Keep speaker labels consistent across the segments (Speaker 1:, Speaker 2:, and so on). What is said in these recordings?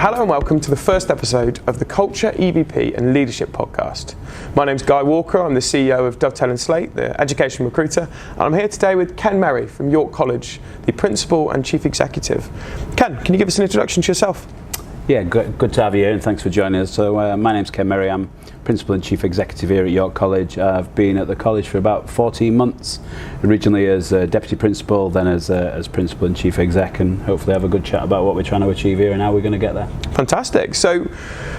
Speaker 1: Hello and welcome to the first episode of the Culture, EVP and Leadership podcast. My name's Guy Walker, I'm the CEO of Dovetail & Slate, the education recruiter, and I'm here today with Ken Merry from York College, the Principal and Chief Executive. Ken, can you give us an introduction to yourself?
Speaker 2: Yeah, good to have you here and thanks for joining us. So my name's Ken Merry, I'm Principal and Chief Executive here at York College. I've been at the college for about 14 months, originally as Deputy Principal, then as Principal and Chief Exec, and hopefully have a good chat about what we're trying to achieve here and how we're going to get there.
Speaker 1: Fantastic. So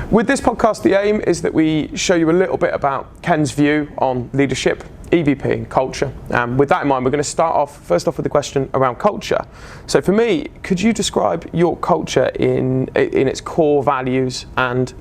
Speaker 1: with this podcast, the aim is that we show you a little bit about Ken's view on leadership, EVP and culture. With that in mind, we're going to start first off with the question around culture. So for me, could you describe your culture in its core values and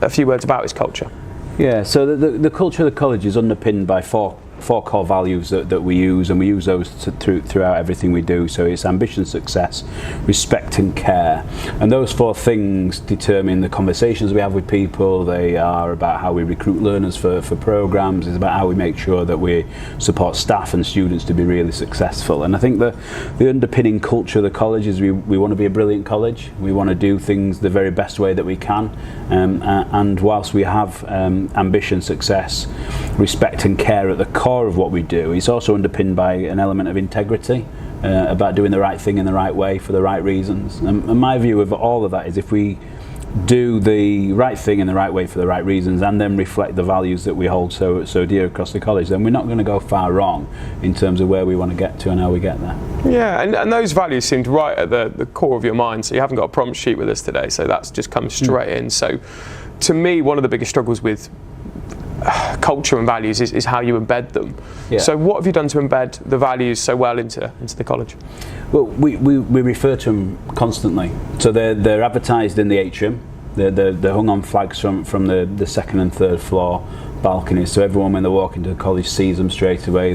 Speaker 1: a few words about its culture?
Speaker 2: Yeah, so the culture of the college is underpinned by four core values that we use, and we use those throughout everything we do. So it's ambition, success, respect and care, and those four things determine the conversations we have with people. They are about how we recruit learners for programs. It's about how we make sure that we support staff and students to be really successful. And I think the underpinning culture of the college is we want to be a brilliant college. We want to do things the very best way that we can, and whilst we have ambition, success, respect and care at the core of what we do, it's also underpinned by an element of integrity, about doing the right thing in the right way for the right reasons. And my view of all of that is if we do the right thing in the right way for the right reasons and then reflect the values that we hold so dear across the college, then we're not going to go far wrong in terms of where we want to get to and how we get there.
Speaker 1: Yeah, and those values seemed right at the core of your mind, so you haven't got a prompt sheet with us today, so that's just come straight in. So to me, one of the biggest struggles with culture and values is how you embed them. Yeah. So what have you done to embed the values so well into the college? Well,
Speaker 2: we refer to them constantly. So they're advertised in the atrium. They're hung on flags from the second and third floor balconies, so everyone when they walk into the college sees them straight away.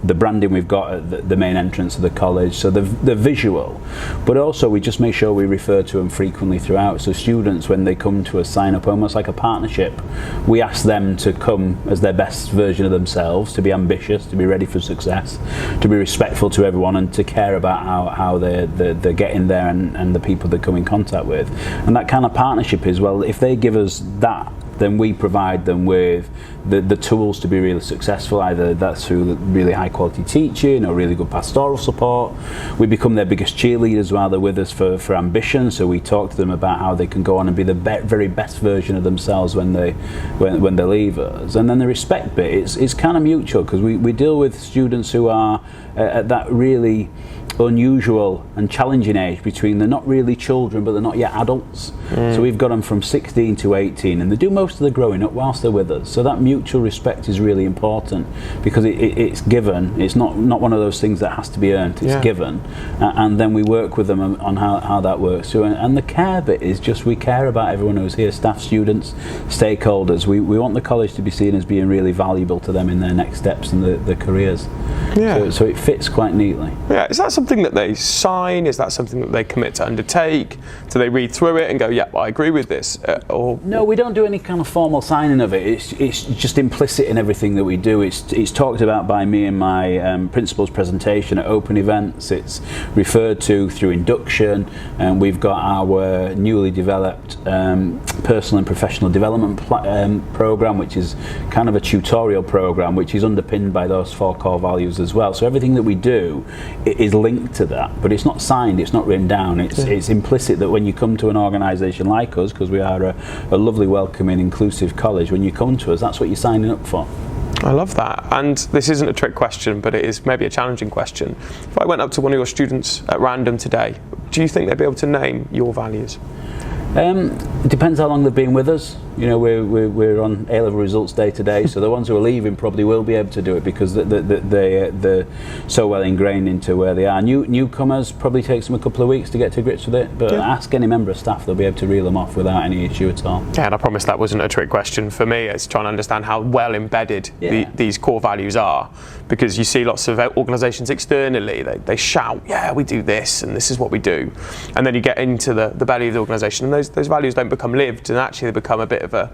Speaker 2: The branding we've got at the main entrance of the college, so they're visual, but also we just make sure we refer to them frequently throughout. So students, when they come to us, sign up almost like a partnership. We ask them to come as their best version of themselves, to be ambitious, to be ready for success, to be respectful to everyone, and to care about how they're getting there and the people they come in contact with. And that kind of partnership is, well, if they give us that, then we provide them with the tools to be really successful. Either that's through really high quality teaching or really good pastoral support. We become their biggest cheerleaders while they're with us for ambition, so we talk to them about how they can go on and be the very best version of themselves when they leave us. And then the respect bit, it's kind of mutual, because we deal with students who are at that really unusual and challenging age between they're not really children but they're not yet adults. So we've got them from 16 to 18, and they do most of the growing up whilst they're with us. So that mutual respect is really important, because it's given. It's not one of those things that has to be earned. It's given, and then we work with them on how that works. So, and the care bit is just we care about everyone who's here, staff, students, stakeholders. We want the college to be seen as being really valuable to them in their next steps and their careers. Yeah. So it fits quite neatly.
Speaker 1: Yeah. Is that something that they sign? Is that something that they commit to undertake? Do they read through it and go, yeah, well, I agree with this?
Speaker 2: No, we don't do any kind of formal signing of it. It's just implicit in everything that we do. It's talked about by me in my principal's presentation at open events. It's referred to through induction, and we've got our newly developed personal and professional development program, which is kind of a tutorial program, which is underpinned by those four core values as well. So everything that we do is linked to that, but it's not signed, it's not written down. It's implicit that when you come to an organisation like us, because we are a lovely, welcoming, inclusive college, when you come to us, that's what you're signing up for.
Speaker 1: I love that. And this isn't a trick question, but it is maybe a challenging question. If I went up to one of your students at random today, do you think they'd be able to name your values?
Speaker 2: It depends how long they've been with us. You know, we're on A-level results day to day, so the ones who are leaving probably will be able to do it, because they're so well ingrained into where they are. Newcomers probably takes them a couple of weeks to get to grips with it, but ask any member of staff, they'll be able to reel them off without any issue at all.
Speaker 1: Yeah, and I promise that wasn't a trick question for me. It's trying to understand how well embedded these core values are, because you see lots of organisations externally, they shout, yeah, we do this and this is what we do, and then you get into the belly of the organisation and those values don't become lived, and actually they become a bit of a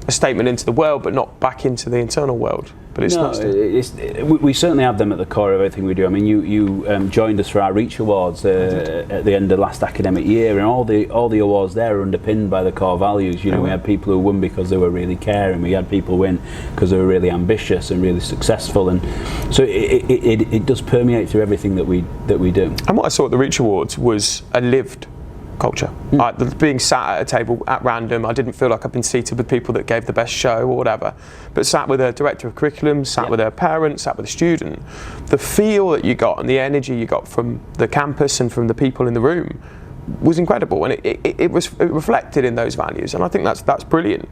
Speaker 1: a statement into the world, but not back into the internal world. But it's not.
Speaker 2: We certainly have them at the core of everything we do. I mean, you joined us for our Reach Awards at the end of last academic year, and all the awards there are underpinned by the core values. We had people who won because they were really caring. We had people win because they were really ambitious and really successful, and so it does permeate through everything that we do.
Speaker 1: And what I saw at the Reach Awards was a lived culture. Being sat at a table at random, I didn't feel like I've been seated with people that gave the best show or whatever, but sat with a director of curriculum, sat with a parent, sat with a student. The feel that you got and the energy you got from the campus and from the people in the room was incredible, and it reflected in those values, and I think that's brilliant.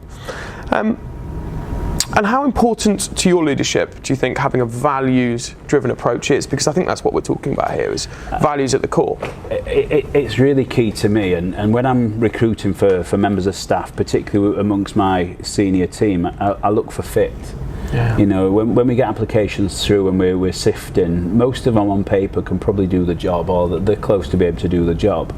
Speaker 1: And how important to your leadership do you think having a values-driven approach is? Because I think that's what we're talking about here, is values at the core.
Speaker 2: It's really key to me, and when I'm recruiting for members of staff, particularly amongst my senior team, I look for fit. Yeah. When we get applications through and we're sifting, most of them on paper can probably do the job, or they're close to be able to do the job.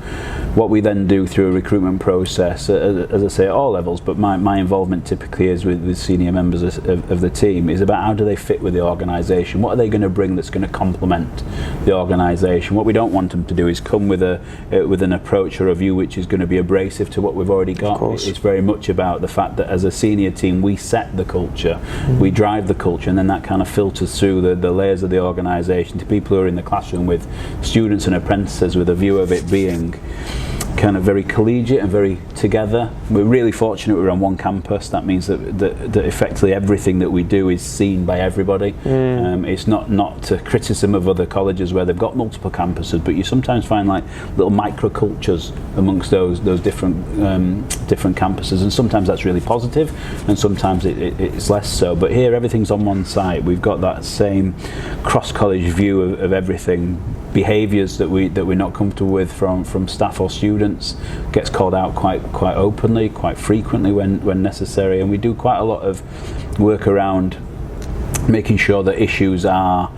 Speaker 2: What we then do through a recruitment process, as I say, at all levels, but my involvement typically is with senior members of the team, is about how do they fit with the organisation? What are they going to bring that's going to complement the organisation? What we don't want them to do is come with an approach or a view which is going to be abrasive to what we've already got. It's very much about the fact that as a senior team we set the culture, we drive the culture, and then that kind of filters through the layers of the organisation to people who are in the classroom with students and apprentices, with a view of it being kind of very collegiate and very together. We're really fortunate we're on one campus. That means that effectively everything that we do is seen by everybody. It's not a criticism of other colleges where they've got multiple campuses, but you sometimes find like little microcultures amongst those different campuses, and sometimes that's really positive and sometimes it's less so. But here everything's on one site. We've got that same cross-college view of everything. Behaviours that we're not comfortable with from staff or students gets called out quite openly, quite frequently when necessary, and we do quite a lot of work around making sure that issues are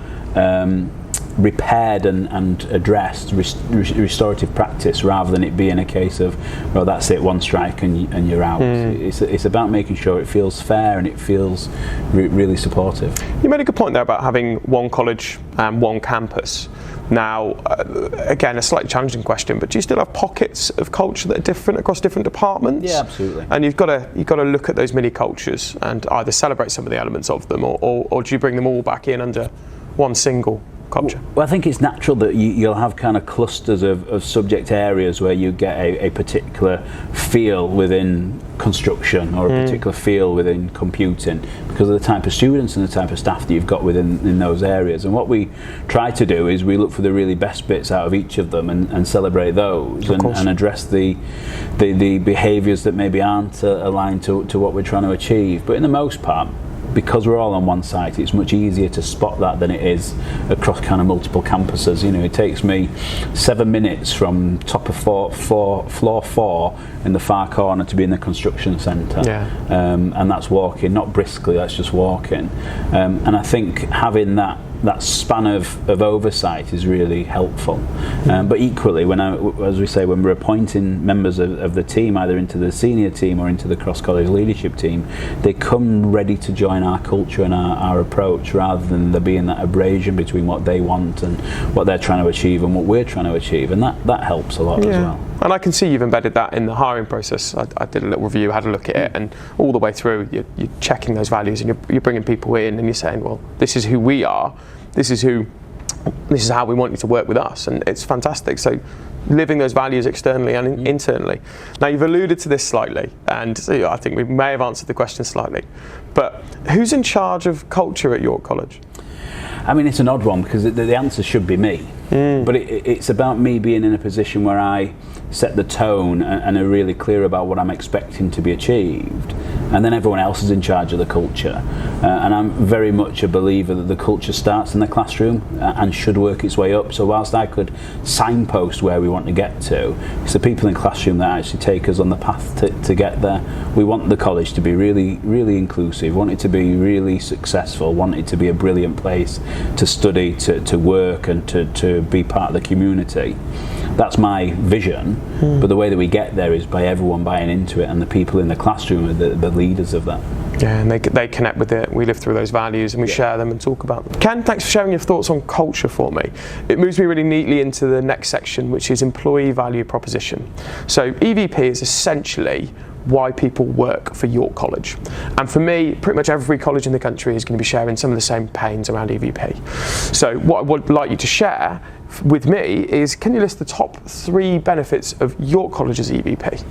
Speaker 2: repaired and addressed, restorative practice, rather than it being a case of, well, that's it, one strike and you're out. It's about making sure it feels fair and it feels really supportive.
Speaker 1: You made a good point there about having one college and one campus. Now, again, a slightly challenging question, but do you still have pockets of culture that are different across different departments?
Speaker 2: Yeah, absolutely.
Speaker 1: And you've got to look at those mini cultures and either celebrate some of the elements of them, or do you bring them all back in under one single culture?
Speaker 2: Well, I think it's natural that you'll have kind of clusters of subject areas where you get a particular feel within construction or a particular feel within computing, because of the type of students and the type of staff that you've got in those areas. And what we try to do is we look for the really best bits out of each of them and celebrate those and address the behaviours that maybe aren't aligned to what we're trying to achieve. But in the most part, because we're all on one site, it's much easier to spot that than it is across kind of multiple campuses. It takes me 7 minutes from top of floor 4 in the far corner to be in the construction centre, and that's walking, not briskly, that's just walking. And I think having that span of oversight is really helpful. But equally, as we say, when we're appointing members of the team, either into the senior team or into the cross-college leadership team, they come ready to join our culture and our approach, rather than there being that abrasion between what they want and what they're trying to achieve and what we're trying to achieve, and that helps a lot as well.
Speaker 1: And I can see you've embedded that in the hiring process. I did a little review, had a look at it, and all the way through you're checking those values, and you're bringing people in and you're saying, well, this is who we are, this is how we want you to work with us, and it's fantastic. So living those values externally and internally. Now, you've alluded to this slightly, and I think we may have answered the question slightly, but who's in charge of culture at York College?
Speaker 2: I mean, it's an odd one, because the answer should be me. But it's about me being in a position where I set the tone and are really clear about what I'm expecting to be achieved, and then everyone else is in charge of the culture. And I'm very much a believer that the culture starts in the classroom and should work its way up. So whilst I could signpost where we want to get to, it's the people in the classroom that actually take us on the path to get there. We want the college to be really, really inclusive, want it to be really successful, want it to be a brilliant place to study, to work, and to be part of the community. That's my vision, but the way that we get there is by everyone buying into it, and the people in the classroom are the leaders of that.
Speaker 1: Yeah, and they connect with it. We live through those values and we share them and talk about them. Ken, thanks for sharing your thoughts on culture for me. It moves me really neatly into the next section, which is employee value proposition. So EVP is essentially why people work for York College. And for me, pretty much every college in the country is going to be sharing some of the same pains around EVP. So what I would like you to share with me is, can you list the top 3 benefits of York College's EVP?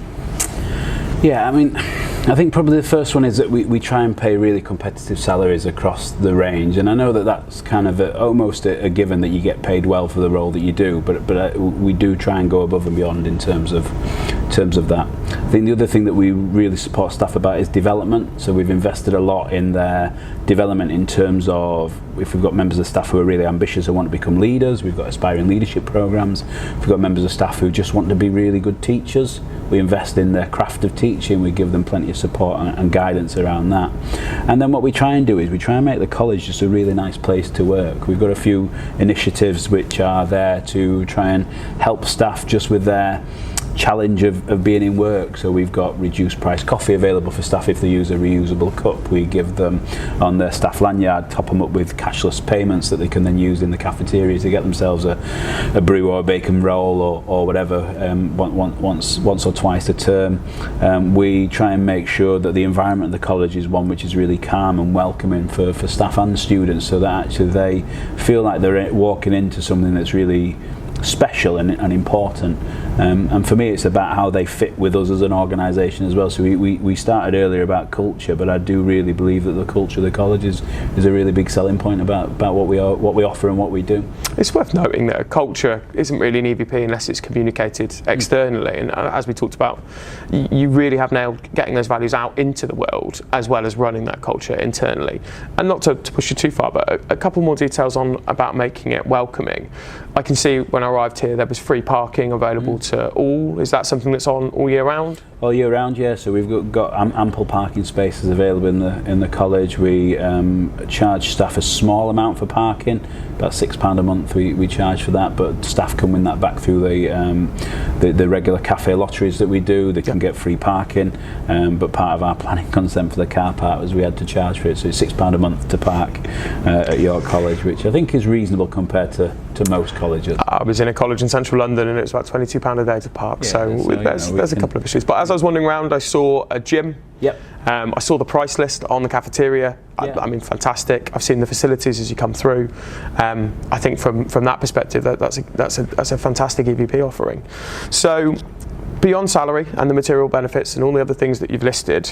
Speaker 2: Yeah, I mean, I think probably the first one is that we try and pay really competitive salaries across the range, and I know that that's kind of almost a given that you get paid well for the role that you do, but we do try and go above and beyond in terms of that. I think the other thing that we really support staff about is development, so we've invested a lot in their development in terms of, if we've got members of staff who are really ambitious and want to become leaders, we've got aspiring leadership programs. If we've got members of staff who just want to be really good teachers, we invest in their craft of teaching, we give them plenty of support and guidance around that. And then what we try and do is we try and make the college just a really nice place to work. We've got a few initiatives which are there to try and help staff just with their challenge of being in work. So we've got reduced price coffee available for staff if they use a reusable cup. We give them on their staff lanyard, top them up with cashless payments that they can then use in the cafeteria to get themselves a brew or a bacon roll or whatever once or twice a term. We try and make sure that the environment of the college is one which is really calm and welcoming for staff and students, so that actually they feel like they're walking into something that's really special and important. And for me, it's about how they fit with us as an organisation as well. So we started earlier about culture, but I do really believe that the culture of the college is a really big selling point about what we offer and what we do.
Speaker 1: It's worth noting that a culture isn't really an EVP unless it's communicated externally, and as we talked about, you really have nailed getting those values out into the world as well as running that culture internally. And not to push you too far, but a couple more details on about making it welcoming. I can see when I arrived here there was free parking available to all. Is that something that's on all year round?
Speaker 2: All year round, yeah. So we've got ample parking spaces available in the college. We charge staff a small amount for parking, about £6 a month we charge for that, but staff can win that back through the regular cafe lotteries that we do. They can get free parking, but part of our planning consent for the car park was we had to charge for it, so it's £6 a month to park at York College, which I think is reasonable compared to most colleges. I
Speaker 1: was in a college in central London and it was about £22 a day to park, there's a couple of issues. But as I was wandering around, I saw a gym.
Speaker 2: Yep.
Speaker 1: I saw the price list on the cafeteria. I mean, fantastic. I've seen the facilities as you come through. I think from that perspective, that's a fantastic EVP offering. So, beyond salary and the material benefits and all the other things that you've listed,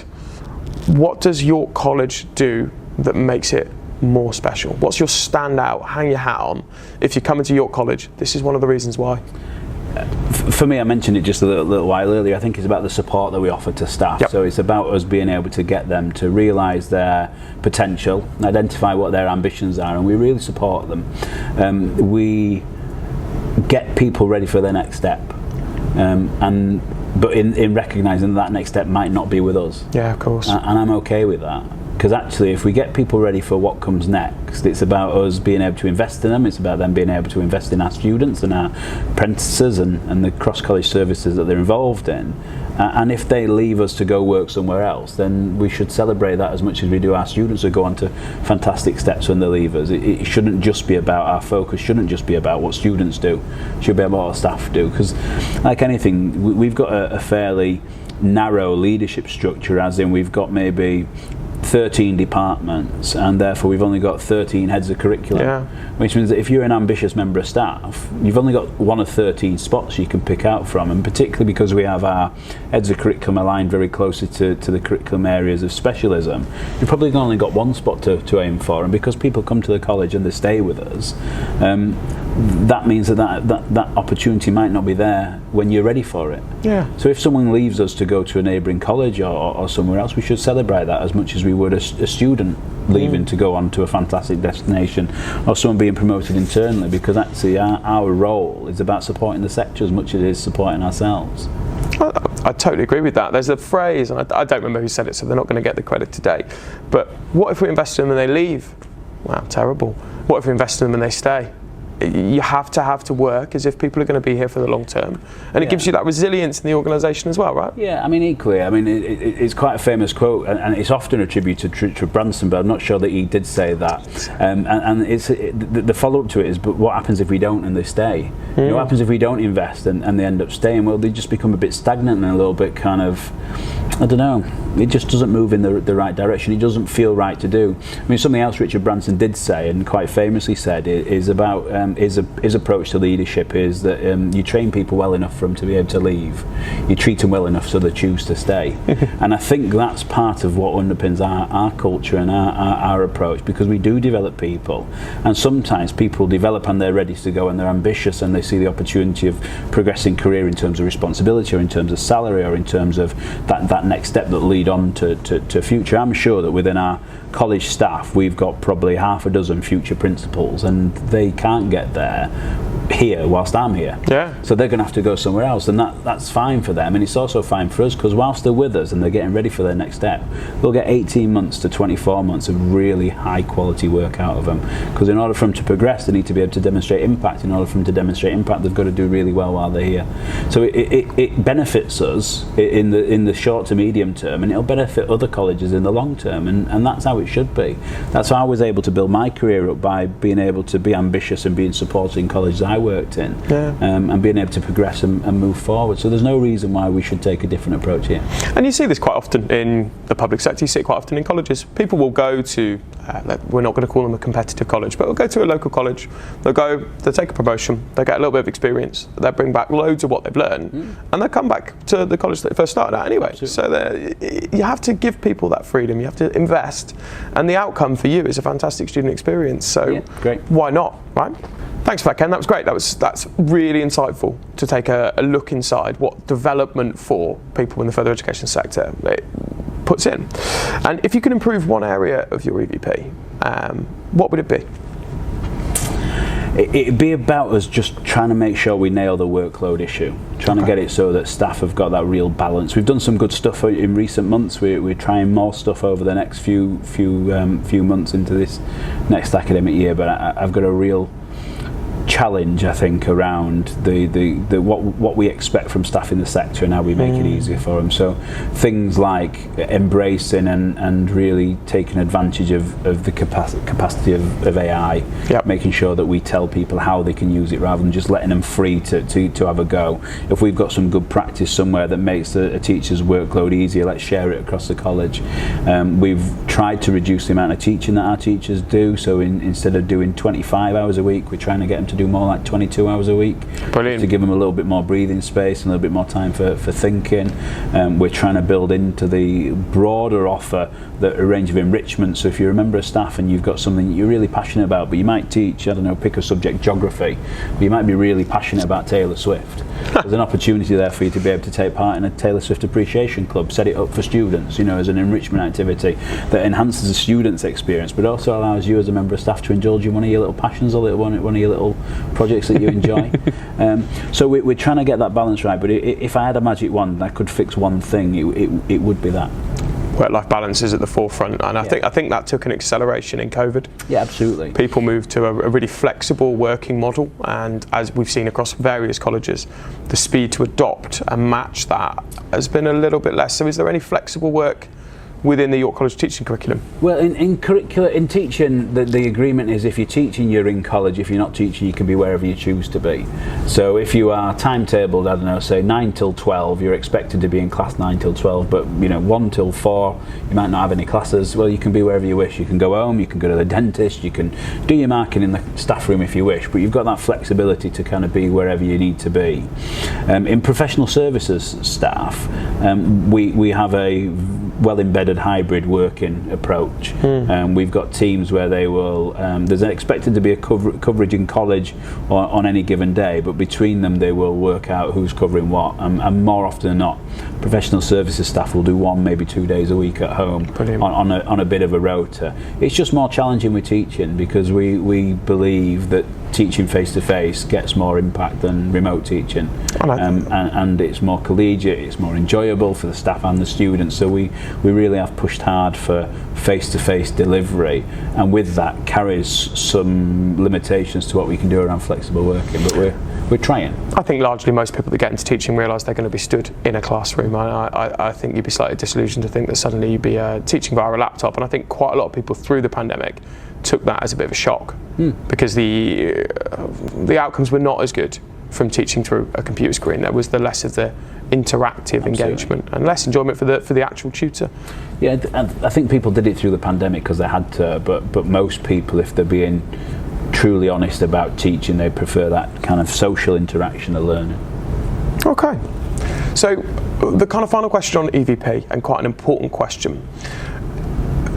Speaker 1: what does York College do that makes it more special? What's your standout, hang your hat on? If you're coming to York College, this is one of the reasons why.
Speaker 2: For me, I mentioned it just a little while earlier, I think it's about the support that we offer to staff. Yep. So it's about us being able to get them to realise their potential, identify what their ambitions are, and we really support them. We get people ready for their next step, but in recognising that next step might not be with us.
Speaker 1: Yeah, of course.
Speaker 2: And I'm okay with that. Because actually, if we get people ready for what comes next, it's about us being able to invest in them, it's about them being able to invest in our students and our apprentices and the cross-college services that they're involved in. And if they leave us to go work somewhere else, then we should celebrate that as much as we do our students who go on to fantastic steps when they leave us. It shouldn't just be about, our focus shouldn't just be about what students do, it should be about what staff do. Because like anything, we've got a fairly narrow leadership structure, as in we've got maybe 13 departments, and therefore we've only got 13 heads of curriculum, which means that if you're an ambitious member of staff, you've only got one of 13 spots you can pick out from, and particularly because we have our heads of curriculum aligned very closely to the curriculum areas of specialism, you've probably only got one spot to aim for, and because people come to the college and they stay with us, that means that opportunity might not be there when you're ready for it. Yeah. So if someone leaves us to go to a neighbouring college or somewhere else, we should celebrate that as much as we would a student leaving to go on to a fantastic destination, or someone being promoted internally, because actually our role is about supporting the sector as much as it is supporting ourselves.
Speaker 1: I totally agree with that. There's a phrase, and I don't remember who said it, so they're not going to get the credit today, but what if we invest in them and they leave? Wow, terrible. What if we invest in them and they stay? you have to work as if people are going to be here for the long term, and it gives you that resilience in the organisation as well, right?
Speaker 2: Yeah, I mean, equally, I mean, it's quite a famous quote, and it's often attributed to Branson, but I'm not sure that he did say that. And it's the follow-up to it is, but what happens if we don't and they stay? You know, what happens if we don't invest and they end up staying? Well, they just become a bit stagnant and a little bit kind of, I don't know, it just doesn't move in the right direction. It doesn't feel right to do. I mean, something else Richard Branson did say, and quite famously said, is about his approach to leadership is that you train people well enough for them to be able to leave. You treat them well enough so they choose to stay. And I think that's part of what underpins our culture and our approach, because we do develop people, and sometimes people develop and they're ready to go and they're ambitious and they see the opportunity of progressing career in terms of responsibility or in terms of salary or in terms of that next step that lead on to future. I'm sure that within our college staff we've got probably half a dozen future principals, and they can't get there here whilst I'm here.
Speaker 1: Yeah.
Speaker 2: So they're going to have to go somewhere else, and that's fine for them, and it's also fine for us, because whilst they're with us and they're getting ready for their next step, they'll get 18 months to 24 months of really high quality work out of them, because in order for them to progress they need to be able to demonstrate impact. In order for them to demonstrate impact, they've got to do really well while they're here. So it benefits us in the short to medium term, and it'll benefit other colleges in the long term, and that's how it should be. That's how I was able to build my career up, by being able to be ambitious and being supported in colleges I worked in, and being able to progress and move forward. So there's no reason why we should take a different approach here.
Speaker 1: And you see this quite often in the public sector, you see it quite often in colleges. People will go to, we're not going to call them a competitive college, but we'll go to a local college, they'll take a promotion, they'll get a little bit of experience, they'll bring back loads of what they've learned, and they'll come back to the college that they first started at anyway. Absolutely. So you have to give people that freedom, you have to invest, and the outcome for you is a fantastic student experience. So
Speaker 2: great.
Speaker 1: Why not, right? Thanks for that, Ken. That was great. That's really insightful to take a look inside what development for people in the further education sector it puts in. And if you could improve one area of your EVP, what would it be?
Speaker 2: It'd be about us just trying to make sure we nail the workload issue, trying to get it so that staff have got that real balance. We've done some good stuff in recent months. We're trying more stuff over the next few months into this next academic year, but I've got a real challenge, I think, around the what we expect from staff in the sector and how we make it easier for them. So things like embracing and really taking advantage of the capacity of AI, making sure that we tell people how they can use it rather than just letting them free to have a go. If we've got some good practice somewhere that makes a teacher's workload easier, let's share it across the college. We've tried to reduce the amount of teaching that our teachers do, so instead of doing 25 hours a week, we're trying to get them to do more like 22 hours a week.
Speaker 1: Brilliant.
Speaker 2: To give them a little bit more breathing space and a little bit more time for thinking. We're trying to build into the broader offer a range of enrichment. So if you're a member of staff and you've got something that you're really passionate about, but you might teach, I don't know, pick a subject, geography, but you might be really passionate about Taylor Swift. There's an opportunity there for you to be able to take part in a Taylor Swift appreciation club, set it up for students, as an enrichment activity that enhances the student's experience, but also allows you as a member of staff to indulge in one of your little passions or one of your little projects that you enjoy. So we're trying to get that balance right, but if I had a magic wand and I could fix one thing, it would be that.
Speaker 1: Work-life balance is at the forefront, and I think that took an acceleration in COVID.
Speaker 2: Yeah, absolutely.
Speaker 1: People moved to a really flexible working model, and as we've seen across various colleges, the speed to adopt and match that has been a little bit less. So is there any flexible work within the York College teaching curriculum?
Speaker 2: Well, in teaching, the agreement is if you're teaching, you're in college. If you're not teaching, you can be wherever you choose to be. So if you are timetabled, I don't know, say 9 till 12, you're expected to be in class 9 till 12, but 1 till 4, you might not have any classes. Well, you can be wherever you wish. You can go home, you can go to the dentist, you can do your marking in the staff room if you wish, but you've got that flexibility to kind of be wherever you need to be. In professional services staff, we have a well-embedded hybrid working approach. We've got teams where they will, there's expected to be a coverage in college on any given day, but between them they will work out who's covering what, and more often than not, professional services staff will do 1, maybe 2 days a week at home on a bit of a rota. It's just more challenging with teaching because we believe that teaching face-to-face gets more impact than remote teaching. And it's more collegiate, it's more enjoyable for the staff and the students, so we really have pushed hard for face-to-face delivery, and with that carries some limitations to what we can do around flexible working, but we're trying.
Speaker 1: I think largely most people that get into teaching realise they're going to be stood in a classroom. I think you'd be slightly disillusioned to think that suddenly you'd be teaching via a laptop, and I think quite a lot of people through the pandemic took that as a bit of a shock because the outcomes were not as good from teaching through a computer screen. There was the less of the interactive engagement and less enjoyment for the actual tutor.
Speaker 2: Yeah, I think people did it through the pandemic because they had to, but most people, if they're being truly honest about teaching, they prefer that kind of social interaction of learning.
Speaker 1: Okay, so the kind of final question on EVP, and quite an important question.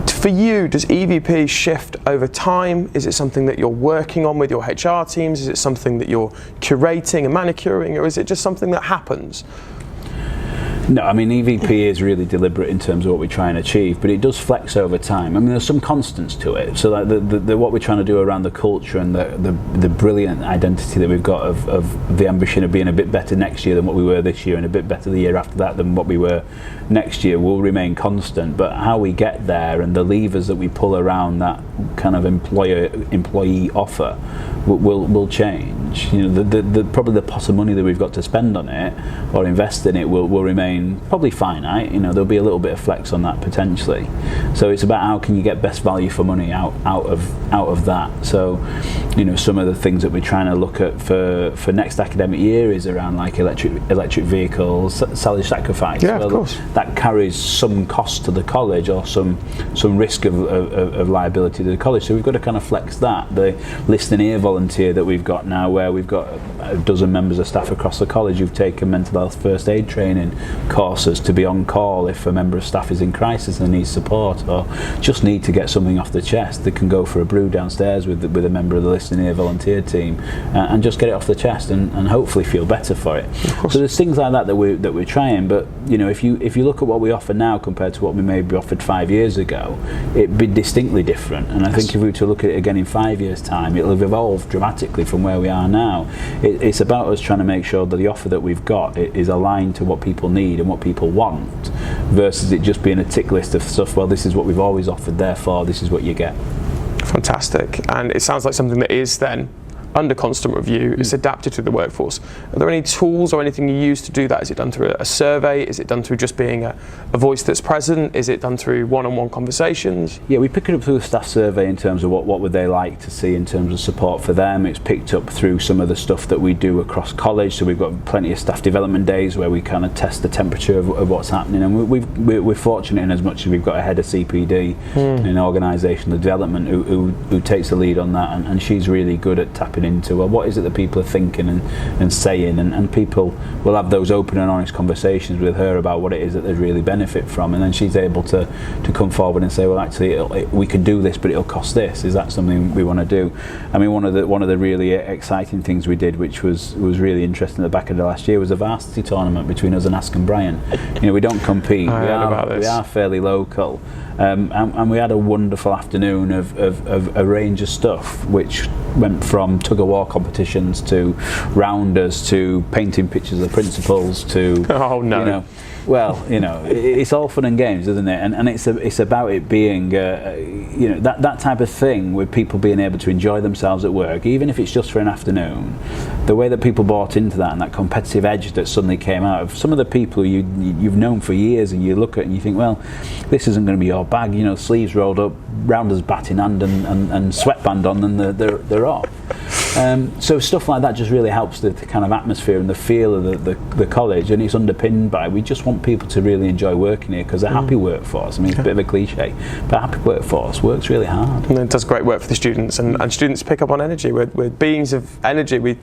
Speaker 1: For you, does EVP shift over time? Is it something that you're working on with your HR teams? Is it something that you're curating and manicuring, or is it just something that happens?
Speaker 2: No, I mean, EVP is really deliberate in terms of what we try and achieve, but it does flex over time. I mean, there's some constants to it. So like the what we're trying to do around the culture and the brilliant identity that we've got of the ambition of being a bit better next year than what we were this year, and a bit better the year after that than what we were next year, will remain constant. But how we get there and the levers that we pull around that kind of employee offer will change. You know, probably the pot of money that we've got to spend on it or invest in it will remain probably finite. You know, there'll be a little bit of flex on that potentially. So it's about how can you get best value for money out of that. So, you know, some of the things that we're trying to look at for next academic year is around like electric vehicles, salary sacrifice.
Speaker 1: Yeah, of course.
Speaker 2: That carries some cost to the college or some risk of liability to the college. So we've got to kind of flex that. The listening ear volunteer that we've got now, where we've got a dozen members of staff across the college who've taken mental health first aid training courses to be on call if a member of staff is in crisis and needs support, or just need to get something off the chest. They can go for a brew downstairs with a member of the listening ear volunteer team and just get it off the chest and hopefully feel better for it. So there's things like that we're trying. But you know, if you look at what we offer now compared to what we maybe offered 5 years ago, it'd be distinctly different. And I think if we were to look at it again in 5 years' time, it'll have evolved dramatically from where we are now. It's about us trying to make sure that the offer that we've got is aligned to what people need and what people want, versus it just being a tick list of stuff. Well, this is what we've always offered, therefore this is what you get.
Speaker 1: Fantastic. And it sounds like something that is then under constant review. It's adapted to the workforce. Are there any tools or anything you use to do that? Is it done through a survey? Is it done through just being a voice that's present? Is it done through one-on-one conversations?
Speaker 2: Yeah, we pick it up through a staff survey in terms of what would they like to see in terms of support for them. It's picked up through some of the stuff that we do across college. So we've got plenty of staff development days where we kind of test the temperature of what's happening. And we're fortunate in as much as we've got a head of CPD in organisational development who takes the lead on that, and she's really good at tapping into, well, what is it that people are thinking and saying, and people will have those open and honest conversations with her about what it is that they really benefit from, and then she's able to come forward and say, well, actually we can do this, but it'll cost this. Is that something we want to do? I mean, one of the really exciting things we did, which was really interesting at the back of the last year, was a varsity tournament between us and Ask and Brian. You know, we don't compete. We are fairly local. And we had a wonderful afternoon of a range of stuff, which went from tug of war competitions to rounders to painting pictures of principals to it's all fun and games, isn't it? And it's about it being that type of thing, with people being able to enjoy themselves at work, even if it's just for an afternoon. The way that people bought into that and that competitive edge that suddenly came out of some of the people you've known for years, and you look at it and you think, well, this isn't going to be your bag. You know, sleeves rolled up, rounders bat in hand, and sweatband on, and they're off. So stuff like that just really helps the kind of atmosphere and the feel of the college, and it's underpinned by, we just want people to really enjoy working here, because a happy workforce, I mean, it's a bit of a cliche, but a happy workforce works really hard.
Speaker 1: And it does great work for the students, and students pick up on energy. We're beings of energy. We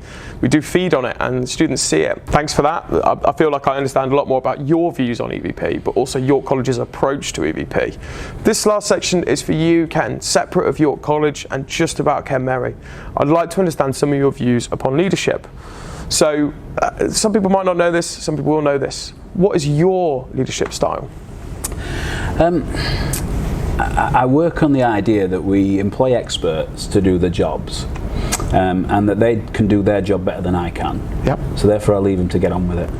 Speaker 1: do feed on it, and students see it. Thanks for that. I feel like I understand a lot more about your views on EVP, but also York College's approach to EVP. This last section is for you, Ken, separate of York College and just about Ken Merry. I'd like to understand some of your views upon leadership. So some people might not know this, some people will know this. What is your leadership style?
Speaker 2: I work on the idea that we employ experts to do the jobs. and that they can do their job better than I can.
Speaker 1: Yep.
Speaker 2: So therefore I leave them to get on with it.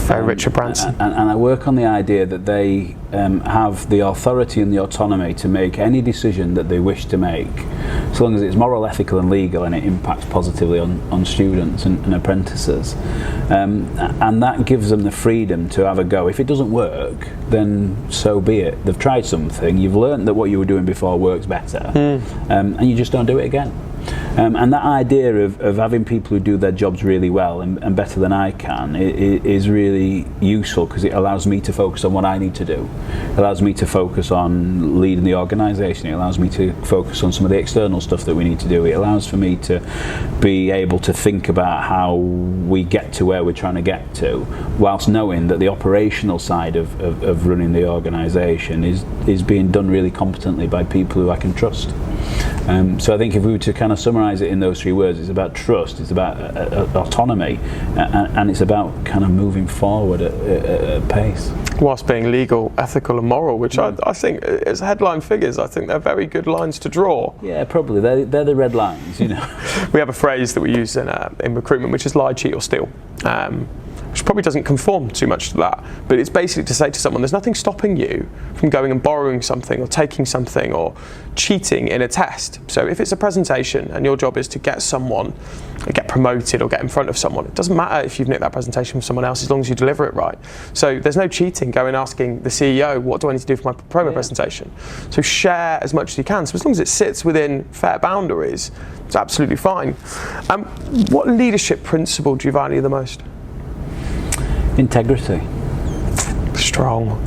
Speaker 1: Very Richard Branson.
Speaker 2: And I work on the idea that they have the authority and the autonomy to make any decision that they wish to make, so long as it's moral, ethical and legal and it impacts positively on students and apprentices. And that gives them the freedom to have a go. If it doesn't work, then so be it. They've tried something, you've learned that what you were doing before works better, and you just don't do it again. And that idea of having people who do their jobs really well and better than I can is really useful, because it allows me to focus on what I need to do. It allows me to focus on leading the organisation. It allows me to focus on some of the external stuff that we need to do. It allows for me to be able to think about how we get to where we're trying to get to, whilst knowing that the operational side of running the organisation is being done really competently by people who I can trust. So I think if we were to kind of summarise it in those three words, it's about trust, it's about autonomy, and it's about kind of moving forward at pace. Whilst
Speaker 1: being legal, ethical and moral, which I think as headline figures, I think they're very good lines to draw.
Speaker 2: Yeah, probably. They're the red lines, you know.
Speaker 1: We have a phrase that we use in recruitment, which is lie, cheat or steal. Which probably doesn't conform too much to that, but it's basically to say to someone, there's nothing stopping you from going and borrowing something or taking something or cheating in a test. So if it's a presentation and your job is to get someone, get promoted or get in front of someone, it doesn't matter if you've nicked that presentation from someone else as long as you deliver it right. So there's no cheating going asking the CEO, what do I need to do for my promo presentation? So share as much as you can. So as long as it sits within fair boundaries, it's absolutely fine. What leadership principle do you value the most?
Speaker 2: Integrity.
Speaker 1: Strong.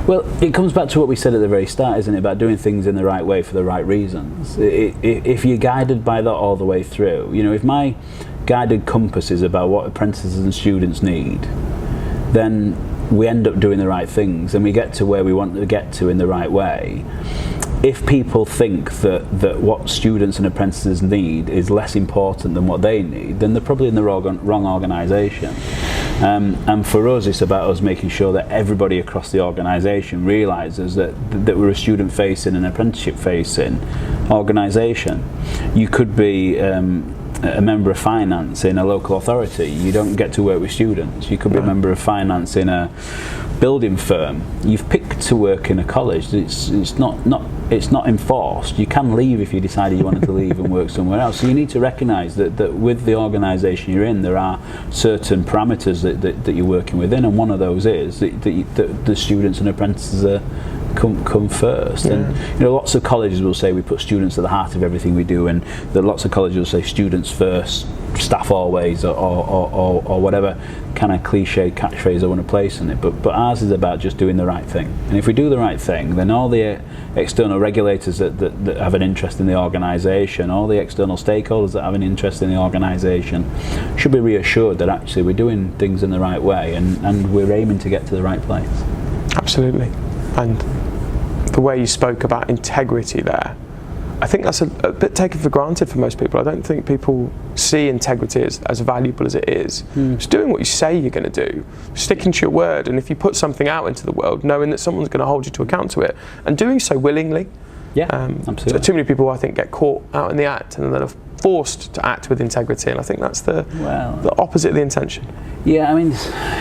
Speaker 2: Well, it comes back to what we said at the very start, isn't it, about doing things in the right way for the right reasons. If you're guided by that all the way through, you know, if my guided compass is about what apprentices and students need, then we end up doing the right things and we get to where we want to get to in the right way. If people think that what students and apprentices need is less important than what they need, then they're probably in the wrong organisation. And for us, it's about us making sure that everybody across the organisation realises that we're a student-facing and apprenticeship-facing organisation. You could be a member of finance in a local authority. You don't get to work with students. You could be a member of finance in a building firm. You've picked to work in a college. It's not enforced. You can leave if you decided you wanted to leave and work somewhere else. So you need to recognise that with the organisation you're in, there are certain parameters that you're working within, and one of those is that the students and apprentices come first. Yeah. And you know, lots of colleges will say we put students at the heart of everything we do, and that lots of colleges will say students first, staff always, or whatever kind of cliche catchphrase I want to place on it. But ours is about just doing the right thing. And if we do the right thing, then all the external regulators that have an interest in the organisation, all the external stakeholders that have an interest in the organisation should be reassured that actually we're doing things in the right way and we're aiming to get to the right place.
Speaker 1: Absolutely. And the way you spoke about integrity there, I think that's a bit taken for granted for most people. I don't think people see integrity as valuable as it is. Just doing what you say you're going to do, sticking to your word, and if you put something out into the world, knowing that someone's going to hold you to account to it, and doing so willingly.
Speaker 2: Yeah, absolutely.
Speaker 1: So too many people, I think, get caught out in the act and then are forced to act with integrity, and I think that's the opposite of the intention.
Speaker 2: Yeah, I mean,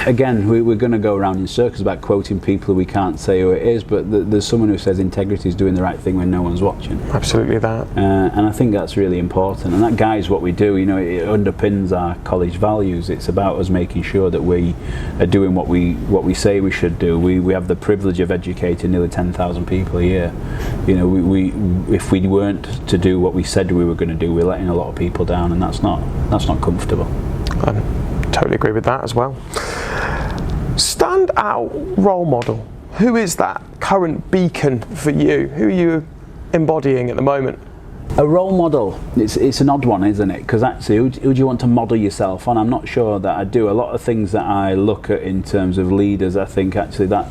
Speaker 2: again, we're going to go around in circles about quoting people who we can't say who it is, but there's someone who says integrity is doing the right thing when no one's watching.
Speaker 1: Absolutely that.
Speaker 2: And I think that's really important, and that guides what we do. You know, it underpins our college values. It's about us making sure that we are doing what we say we should do. We have the privilege of educating nearly 10,000 people a year. You know, if we weren't to do what we said we were going to do, we're letting a lot of people down, and that's not comfortable.
Speaker 1: I totally agree with that as well. Stand out role model. Who is that current beacon for you? Who are you embodying at the moment?
Speaker 2: A role model, it's an odd one, isn't it? Because actually, who do you want to model yourself on? I'm not sure that I do. A lot of things that I look at in terms of leaders, I think actually that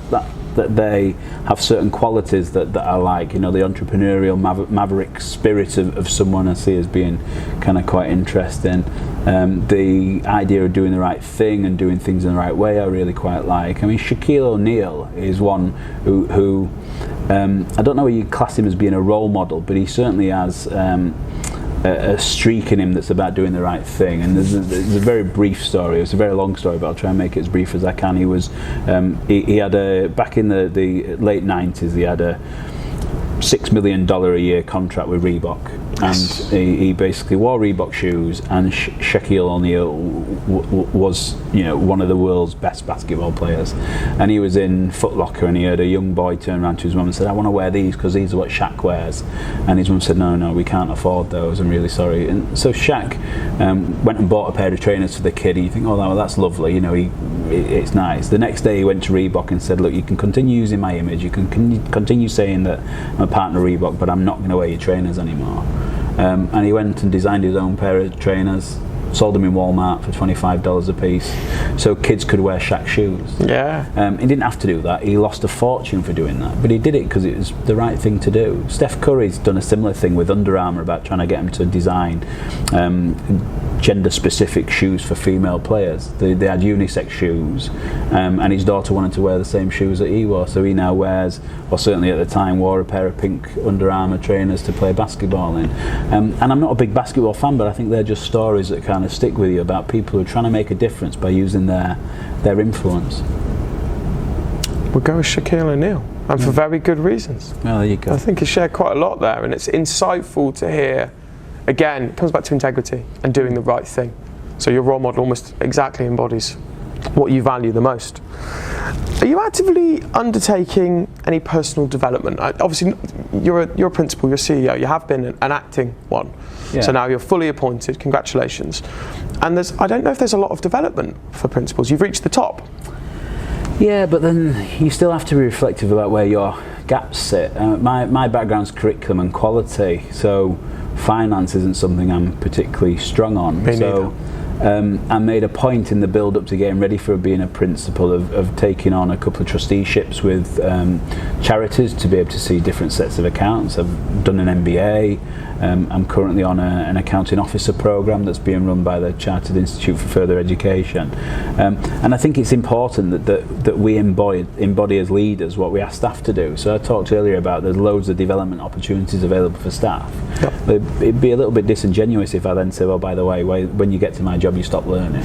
Speaker 2: they have certain qualities that I like. You know, the entrepreneurial maverick spirit of someone I see as being kind of quite interesting. The idea of doing the right thing and doing things in the right way I really quite like. I mean, Shaquille O'Neal is one who I don't know whether you class him as being a role model, but he certainly has a streak in him that's about doing the right thing. And there's a very brief story. It's a very long story, but I'll try and make it as brief as I can. He was he had back in the late 90s, he had a $6 million a year contract with Reebok, and he basically wore Reebok shoes, and Shaquille O'Neal was, you know, one of the world's best basketball players, and he was in Foot Locker, and he heard a young boy turn around to his mum and said, "I want to wear these because these are what Shaq wears," and his mum said, no, we can't afford those, I'm really sorry." And so Shaq went and bought a pair of trainers for the kid, and you think, oh, well, that's lovely, you know, it's nice. The next day he went to Reebok and said, "Look, you can continue using my image, you can continue saying that I'm a partner of Reebok, but I'm not going to wear your trainers anymore." And he went and designed his own pair of trainers, sold them in Walmart for $25 a piece, so kids could wear Shaq shoes.
Speaker 1: Yeah.
Speaker 2: He didn't have to do that. He lost a fortune for doing that, but he did it because it was the right thing to do. Steph Curry's done a similar thing with Under Armour about trying to get him to design gender-specific shoes for female players. They had unisex shoes, and his daughter wanted to wear the same shoes that he wore, so he now wears, or certainly at the time wore, a pair of pink Under Armour trainers to play basketball in. And I'm not a big basketball fan, but I think they're just stories that kind of stick with you about people who are trying to make a difference by using their influence.
Speaker 1: We'll go with Shaquille O'Neal, and for very good reasons.
Speaker 2: Well, there you go.
Speaker 1: I think he shared quite a lot there, and it's insightful to hear. Again, it comes back to integrity and doing the right thing. So your role model almost exactly embodies what you value the most. Are you actively undertaking any personal development? Obviously, you're a principal, you're a CEO, you have been an acting one. Yeah. So now you're fully appointed, congratulations. And I don't know if there's a lot of development for principals. You've reached the top.
Speaker 2: Yeah, but then you still have to be reflective about where your gaps sit. My background's curriculum and quality, so finance isn't something I'm particularly strong on. So I made a point in the build-up to getting ready for being a principal of taking on a couple of trusteeships with charities to be able to see different sets of accounts. I've done an MBA. I'm currently on an accounting officer program that's being run by the Chartered Institute for Further Education, and I think it's important that we embody as leaders what we ask staff to do. So I talked earlier about there's loads of development opportunities available for staff. Yep. It'd be a little bit disingenuous if I then say, well, by the way, when you get to my job you stop learning.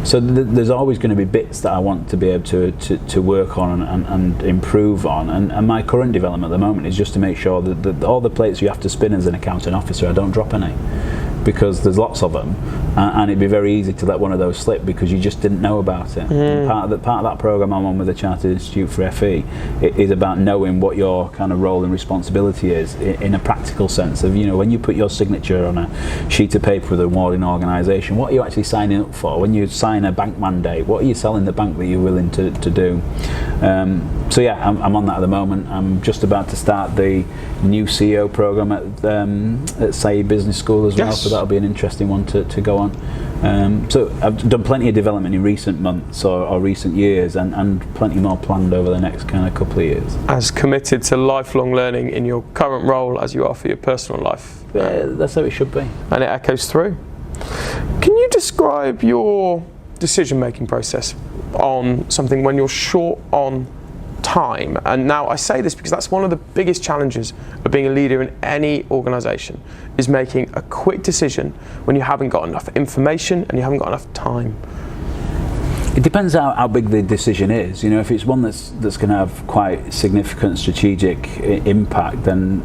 Speaker 2: So there's always going to be bits that I want to be able to work on and improve on, and my current development at the moment is just to make sure that all the plates you have to spin as an accounting officer, I don't drop any, because there's lots of them, and it'd be very easy to let one of those slip because you just didn't know about it. Part of that program I'm on with the Chartered Institute for FE is about knowing what your kind of role and responsibility is in a practical sense of, you know, when you put your signature on a sheet of paper with an awarding organisation, what are you actually signing up for? When you sign a bank mandate, what are you telling the bank that you're willing to do? So yeah, I'm on that at the moment. I'm just about to start the new CEO program at Saïd Business School as well, so that'll be an interesting one to go on. So I've done plenty of development in recent months or recent years, and plenty more planned over the next kind of couple of years. As
Speaker 1: committed to lifelong learning in your current role as you are for your personal life.
Speaker 2: That's how it should be.
Speaker 1: And it echoes through. Can you describe your decision-making process on something when you're short on time? And now I say this because that's one of the biggest challenges of being a leader in any organisation, is making a quick decision when you haven't got enough information and you haven't got enough time.
Speaker 2: It depends how big the decision is. You know, if it's one that's going to have quite significant strategic impact, then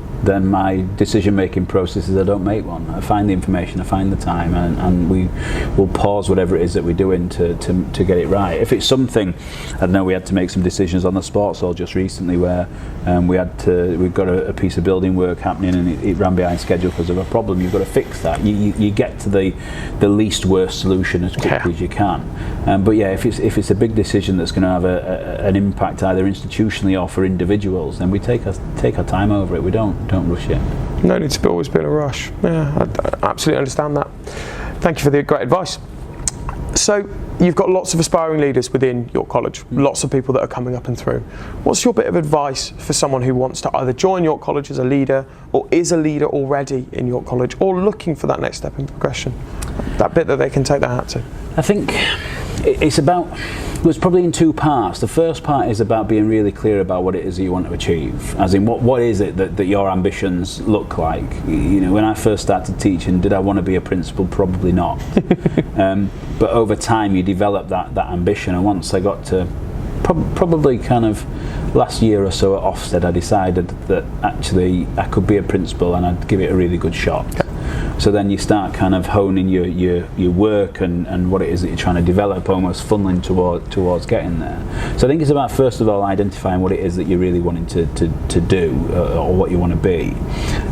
Speaker 2: my decision-making process is I don't make one. I find the information, I find the time, and we will pause whatever it is that we're doing to get it right. If it's something, I don't know, we had to make some decisions on the sports hall just recently where we've got a piece of building work happening and it ran behind schedule because of a problem. You've got to fix that. You get to the least worst solution as quickly as you can. But yeah, if it's a big decision that's going to have an impact either institutionally or for individuals, then we take our time over it. We don't rush it.
Speaker 1: No need to always be in a rush. Yeah, I absolutely understand that. Thank you for the great advice. So you've got lots of aspiring leaders within your college, lots of people that are coming up and through. What's your bit of advice for someone who wants to either join York College as a leader, or is a leader already in York College, or looking for that next step in progression? That bit that they can take their hat to.
Speaker 2: I think it's about Well, it's probably in two parts. The first part is about being really clear about what it is that you want to achieve, as in what is it that your ambitions look like. You know, when I first started teaching, did I want to be a principal? Probably not. But over time you develop that ambition, and once I got to probably kind of last year or so at Ofsted, I decided that actually I could be a principal and I'd give it a really good shot. So then you start kind of honing your work and what it is that you're trying to develop, almost funneling towards getting there. So I think it's about, first of all, identifying what it is that you're really wanting to do or what you want to be.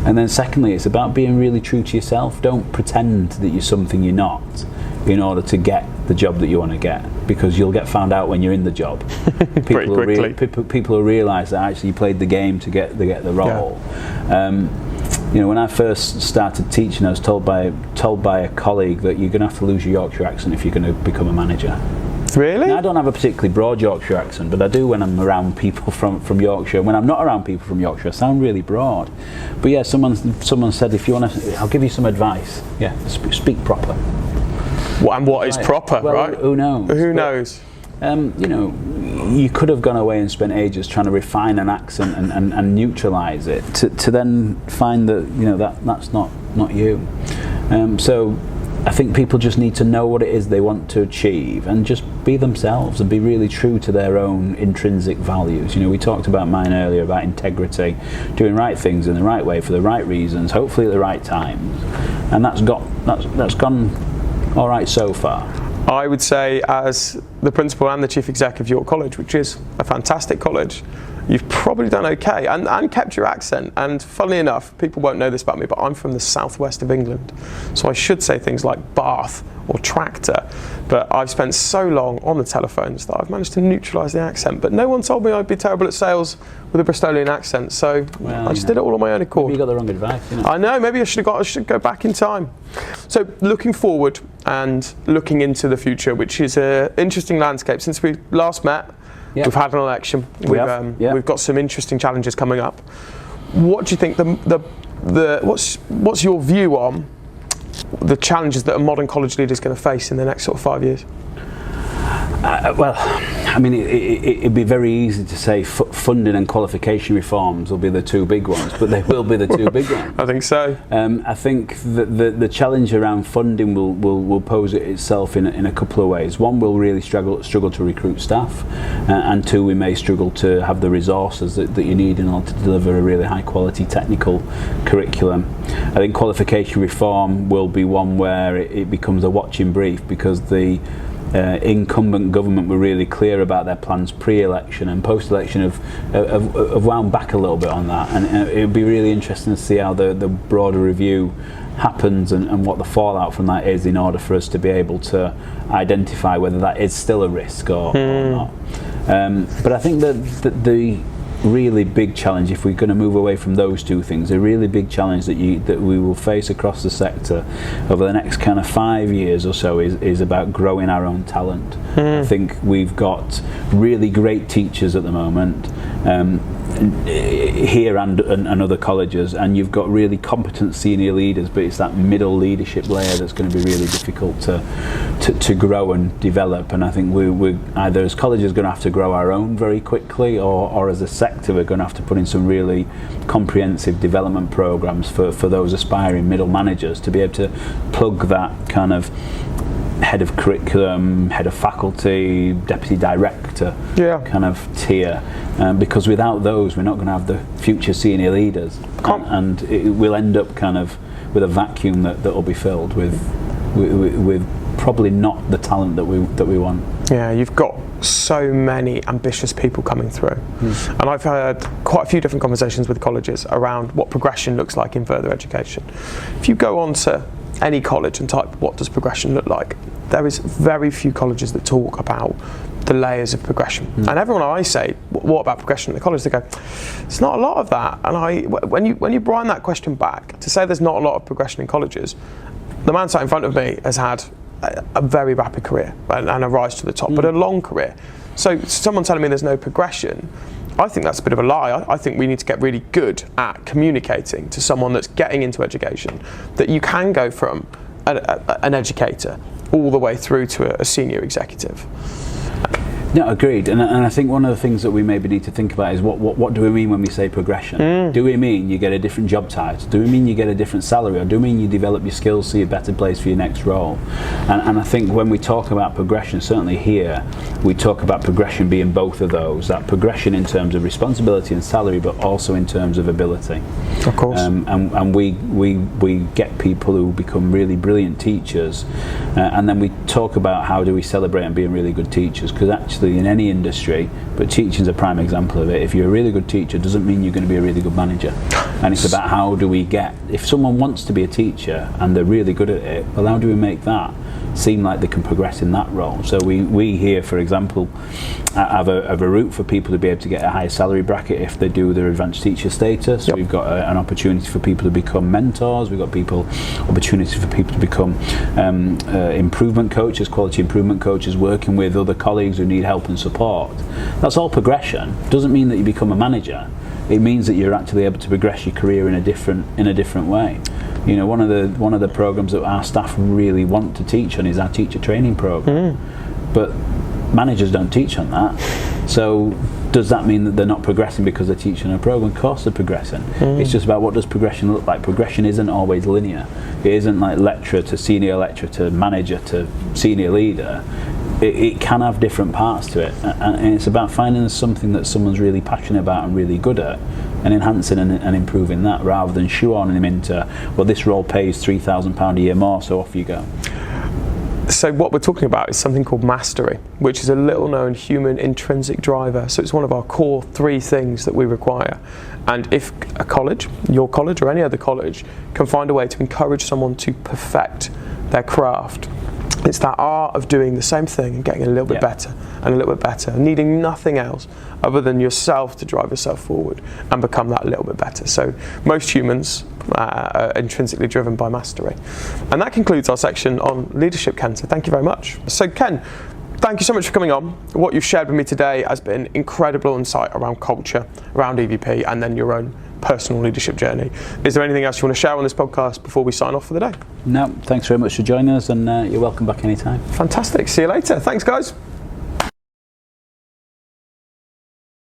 Speaker 2: And then secondly, it's about being really true to yourself. Don't pretend that you're something you're not in order to get the job that you want to get, because you'll get found out when you're in the job. People will realise that actually you played the game to get the role. Yeah. You know, when I first started teaching, I was told by a colleague that you're going to have to lose your Yorkshire accent if you're going to become a manager.
Speaker 1: Really?
Speaker 2: Now, I don't have a particularly broad Yorkshire accent, but I do when I'm around people from Yorkshire. When I'm not around people from Yorkshire, I sound really broad. But yeah, someone said, if you want to, I'll give you some advice. Yeah, speak proper.
Speaker 1: And what is proper,
Speaker 2: well,
Speaker 1: right?
Speaker 2: Who knows?
Speaker 1: Who knows?
Speaker 2: You know, you could have gone away and spent ages trying to refine an accent and neutralise it to then find that, you know, that's not you. So I think people just need to know what it is they want to achieve and just be themselves and be really true to their own intrinsic values. You know, we talked about mine earlier, about integrity, doing right things in the right way for the right reasons, hopefully at the right times, and that's gone all right so far.
Speaker 1: I would say, as the principal and the chief exec of York College, which is a fantastic college, you've probably done okay and kept your accent. And funnily enough, people won't know this about me, but I'm from the southwest of England, so I should say things like bath or tractor, but I've spent so long on the telephones that I've managed to neutralise the accent. But no one told me I'd be terrible at sales with a Bristolian accent, so I just did it all on my own accord.
Speaker 2: Maybe you got the wrong advice, you know.
Speaker 1: I know, maybe I should go back in time. So looking forward and looking into the future, which is an interesting landscape. Since we last met, we've had an election. We've got some interesting challenges coming up. What do you think what's your view on the challenges that a modern college leader is going to face in the next sort of 5 years?
Speaker 2: Well, I mean, it'd be very easy to say funding and qualification reforms will be the two big ones, but they will be the two big ones.
Speaker 1: I think so.
Speaker 2: I think that the challenge around funding will pose itself in a couple of ways. One, we'll really struggle to recruit staff, and two, we may struggle to have the resources that you need in order to deliver a really high quality technical curriculum. I think qualification reform will be one where it becomes a watching brief, because the incumbent government were really clear about their plans pre-election, and post-election have wound back a little bit on that, and it would be really interesting to see how the broader review happens and what the fallout from that is, in order for us to be able to identify whether that is still a risk or not. But I think that the really big challenge, if we're going to move away from those two things, a really big challenge that we will face across the sector over the next kind of 5 years or so is about growing our own talent. I think we've got really great teachers at the moment here and other colleges, and you've got really competent senior leaders, but it's that middle leadership layer that's going to be really difficult to grow and develop. And I think we're either, as colleges, going to have to grow our own very quickly, or as a sector we're going to have to put in some really comprehensive development programs for those aspiring middle managers to be able to plug that kind of head of curriculum, head of faculty, deputy director kind of tier, because without those we're not going to have the future senior leaders, and it will end up kind of with a vacuum that will be filled with probably not the talent that we want. Yeah, you've got so many ambitious people coming through, and I've had quite a few different conversations with colleges around what progression looks like in further education. If you go on to any college and type what does progression look like, there is very few colleges that talk about the layers of progression. And everyone I say, what about progression at the college, they go, it's not a lot of that. And when you brine that question back to say there's not a lot of progression in colleges, the man sat in front of me has had a very rapid career and a rise to the top, but a long career. So someone telling me there's no progression, I think that's a bit of a lie. I think we need to get really good at communicating to someone that's getting into education that you can go from an educator all the way through to a senior executive. No, agreed. And I think one of the things that we maybe need to think about is what do we mean when we say progression? Do we mean you get a different job title? Do we mean you get a different salary? Or do we mean you develop your skills so you're better placed for your next role? And I think when we talk about progression, certainly here, we talk about progression being both of those. That progression in terms of responsibility and salary, but also in terms of ability.
Speaker 1: Of course.
Speaker 2: And we get people who become really brilliant teachers, and then we talk about how do we celebrate and being really good teachers, because actually in any industry, but teaching's a prime example of it. If you're a really good teacher, doesn't mean you're going to be a really good manager. And it's about how do we get, if someone wants to be a teacher and they're really good at it, well, how do we make that seem like they can progress in that role? So we here, for example, have a route for people to be able to get a higher salary bracket if they do their advanced teacher status. Yep. We've got an opportunity for people to become mentors. We've got opportunities for people to become improvement coaches, quality improvement coaches, working with other colleagues who need help and support. That's all progression. Doesn't mean that you become a manager. It means that you're actually able to progress your career in a different way. You know, one of the programs that our staff really want to teach on is our teacher training program. But managers don't teach on that. So does that mean that they're not progressing because they're teaching a program? Of course they're progressing. It's just about what does progression look like. Progression isn't always linear. It isn't like lecturer to senior lecturer to manager to senior leader. It can have different parts to it, and it's about finding something that someone's really passionate about and really good at, and enhancing and improving that, rather than shoehorning them into, well, this role pays £3,000 a year more, so off you go.
Speaker 1: So what we're talking about is something called mastery, which is a little known human intrinsic driver. So it's one of our core 3 things that we require. And if a college, your college or any other college, can find a way to encourage someone to perfect their craft, it's that art of doing the same thing and getting a little bit better and a little bit better, needing nothing else other than yourself to drive yourself forward and become that little bit better. So most humans are intrinsically driven by mastery. And that concludes our section on leadership, Ken, so thank you very much. So Ken, thank you so much for coming on. What you've shared with me today has been incredible insight around culture, around EVP, and then your own personal leadership journey. Is there anything else you want to share on this podcast before we sign off for the day?
Speaker 2: No, thanks very much for joining us, and you're welcome back anytime.
Speaker 1: Fantastic. See you later. Thanks, guys.